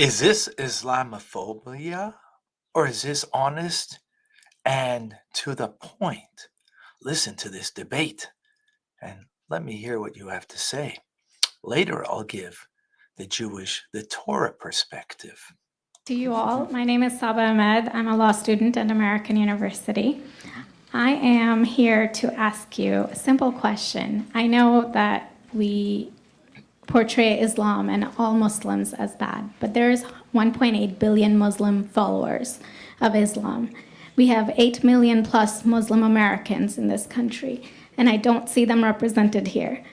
Is this Islamophobia or is this honest and to the point? Listen to this debate and let me hear what you have to say. Later, I'll give the Torah perspective. To you all, my name is Saba Ahmed. I'm a law student at American University. I am here to ask you a simple question. I know that we portray Islam and all Muslims as bad, but there's 1.8 billion Muslim followers of Islam. We have 8 million plus Muslim Americans in this country, and I don't see them represented here.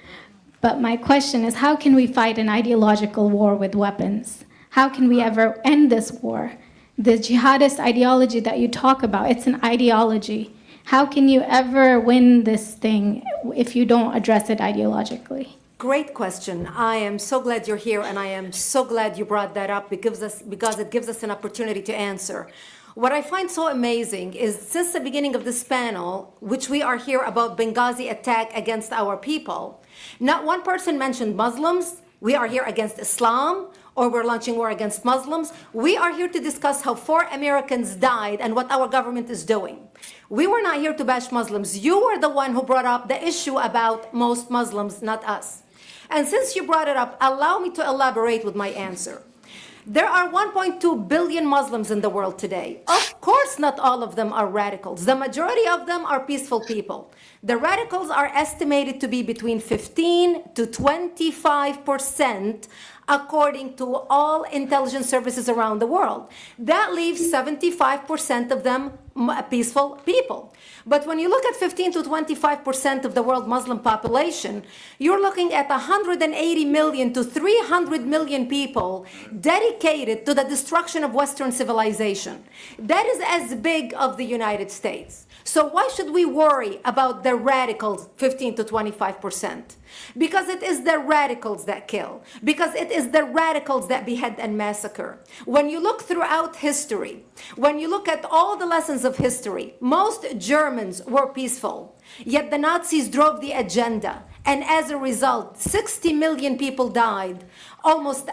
But my question is, how can we fight an ideological war with weapons? How can we ever end this war? The jihadist ideology that you talk about, it's an ideology. How can you ever win this thing if you don't address it ideologically? Great question. I am so glad you're here, and I am so glad you brought that up because it gives us an opportunity to answer. What I find so amazing is since the beginning of this panel, which we are here about Benghazi attack against our people, not one person mentioned Muslims. We are here against Islam, or we're launching war against Muslims. We are here to discuss how 4 Americans died and what our government is doing. We were not here to bash Muslims. You were the one who brought up the issue about most Muslims, not us. And since you brought it up, allow me to elaborate with my answer. There are 1.2 billion Muslims in the world today. Of course, not all of them are radicals. The majority of them are peaceful people. The radicals are estimated to be between 15 to 25%, according to all intelligence services around the world. That leaves 75% of them peaceful people. But when you look at 15 to 25% of the world Muslim population, you're looking at 180 million to 300 million people dedicated to the destruction of Western civilization. That is as big of the United States. So why should we worry about the radicals, 15 to 25%? Because it is the radicals that kill. Because it is the radicals that behead and massacre. When you look throughout history, when you look at all the lessons of history, most Germans were peaceful. Yet the Nazis drove the agenda. And as a result, 60 million people died. Almost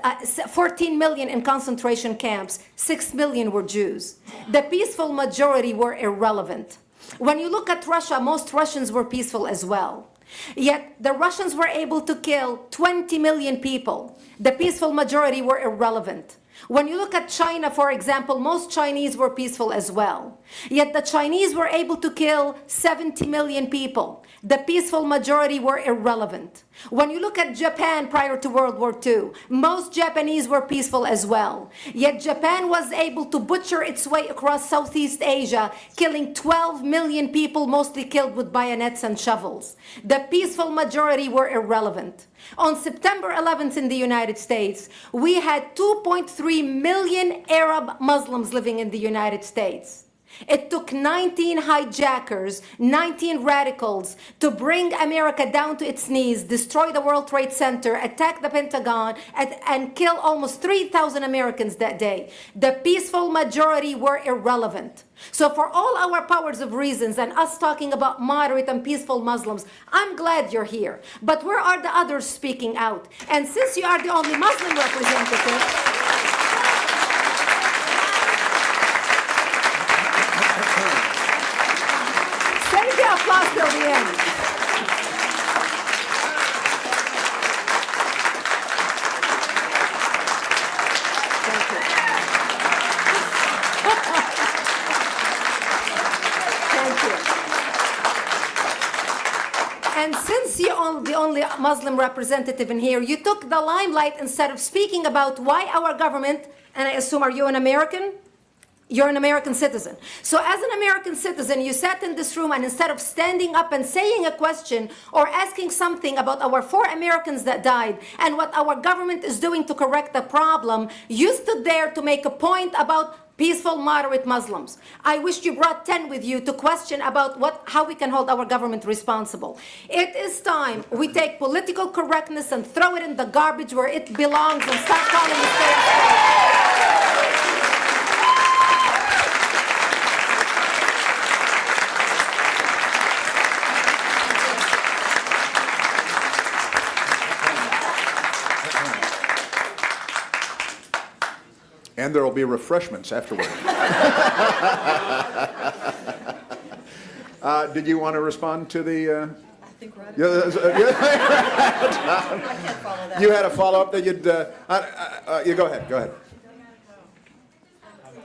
14 million in concentration camps. 6 million were Jews. The peaceful majority were irrelevant. When you look at Russia, most Russians were peaceful as well. Yet the Russians were able to kill 20 million people. The peaceful majority were irrelevant. When you look at China, for example, most Chinese were peaceful as well. Yet the Chinese were able to kill 70 million people. The peaceful majority were irrelevant. When you look at Japan prior to World War II, most Japanese were peaceful as well. Yet Japan was able to butcher its way across Southeast Asia, killing 12 million people, mostly killed with bayonets and shovels. The peaceful majority were irrelevant. On September 11th in the United States, we had 2.3 million Arab Muslims living in the United States. It took 19 hijackers, 19 radicals to bring America down to its knees, destroy the World Trade Center, attack the Pentagon, and kill almost 3,000 Americans that day. The peaceful majority were irrelevant. So for all our powers of reasons and us talking about moderate and peaceful Muslims, I'm glad you're here. But where are the others speaking out? And since you are the only Muslim representative, save the applause till the end. Thank you. Thank you. And since you're the only Muslim representative in here, you took the limelight instead of speaking about why our government, and I assume, are you an American? You're an American citizen. So as an American citizen, you sat in this room, and instead of standing up and saying a question or asking something about our 4 Americans that died and what our government is doing to correct the problem, you stood there to make a point about peaceful, moderate Muslims. I wish you brought 10 with you to question about how we can hold our government responsible. It is time we take political correctness and throw it in the garbage where it belongs and stop calling it fair. And there will be refreshments afterward. Did you want to respond to the... I think Ronnie. I can't follow that. You had a follow-up that you'd... you go ahead.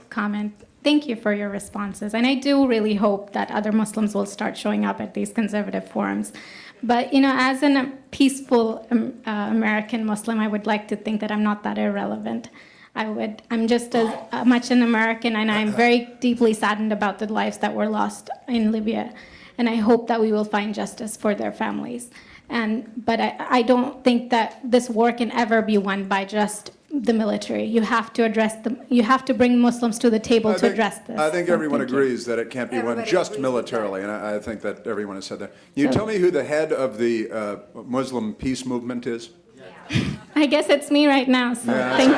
Comment. Thank you for your responses. And I do really hope that other Muslims will start showing up at these conservative forums. But, as a peaceful American Muslim, I would like to think that I'm not that irrelevant. I'm just as much an American, and I'm very deeply saddened about the lives that were lost in Libya. And I hope that we will find justice for their families. But I don't think that this war can ever be won by just the military. You have to you have to bring Muslims to the table to address this. I think So everyone thank you. agrees that it can't be won Everybody just agrees with militarily, and I think that everyone has said that. You tell me who the head of the Muslim peace movement is? I guess it's me right now, so Yeah. thank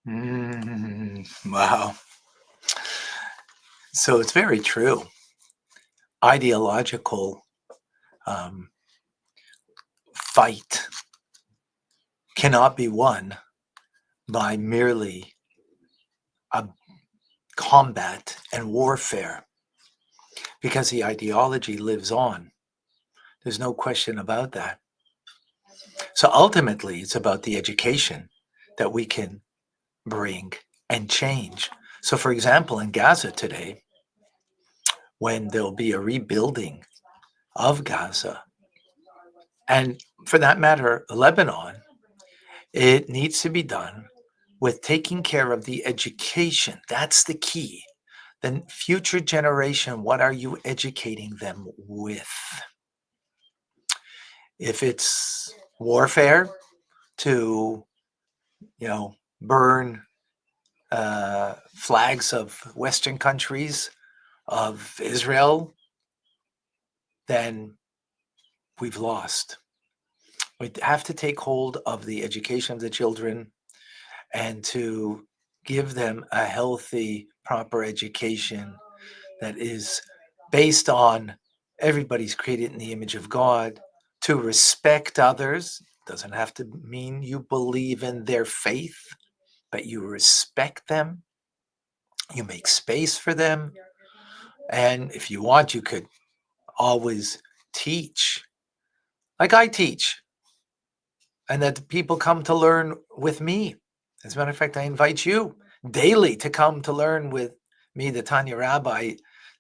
you. Wow. So it's very true. Ideological fight cannot be won by merely a combat and warfare, because the ideology lives on. There's no question about that. So ultimately, it's about the education that we can bring and change. So, for example, in Gaza today, when there'll be a rebuilding of Gaza, and for that matter, Lebanon, it needs to be done with taking care of the education. That's the key. The future generation, what are you educating them with? If it's warfare to, burn flags of Western countries, of Israel, then we've lost. We have to take hold of the education of the children and to give them a healthy, proper education that is based on everybody's created in the image of God, to respect others. Doesn't have to mean you believe in their faith, but you respect them. You make space for them. And if you want, you could always teach, like I teach, and that people come to learn with me. As a matter of fact, I invite you daily to come to learn with me, the Tanya Rabbi,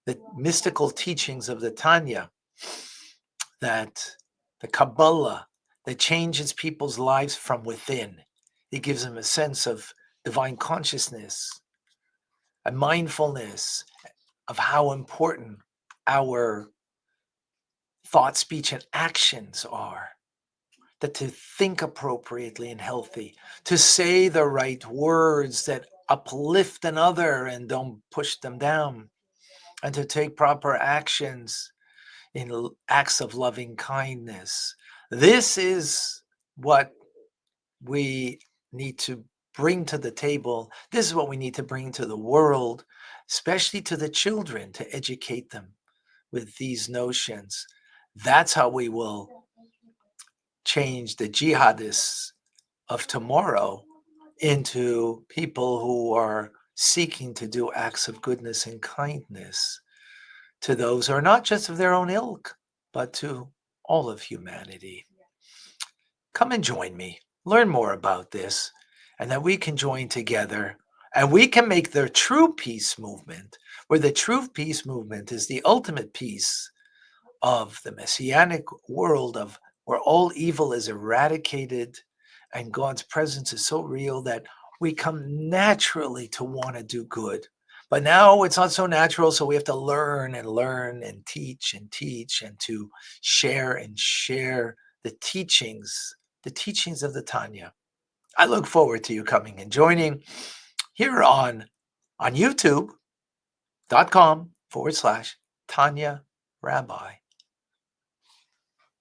the mystical teachings of the Tanya, that the Kabbalah that changes people's lives from within. It gives them a sense of divine consciousness, a mindfulness of how important our thought, speech, and actions are. That to think appropriately and healthy, to say the right words that uplift another and don't push them down, and to take proper actions in acts of loving kindness. This is what we need to bring to the table. This is what we need to bring to the world, especially to the children, to educate them with these notions. That's how we will change the jihadists of tomorrow into people who are seeking to do acts of goodness and kindness to those who are not just of their own ilk, but to all of humanity. Come and join me. Learn more about this, and that we can join together, and we can make the true peace movement, where the true peace movement is the ultimate peace of the messianic world, of where all evil is eradicated and God's presence is so real that we come naturally to want to do good. But now it's not so natural, so we have to learn and teach and to share the teachings of the Tanya. I look forward to you coming and joining here on youtube.com/Tanya Rabbi.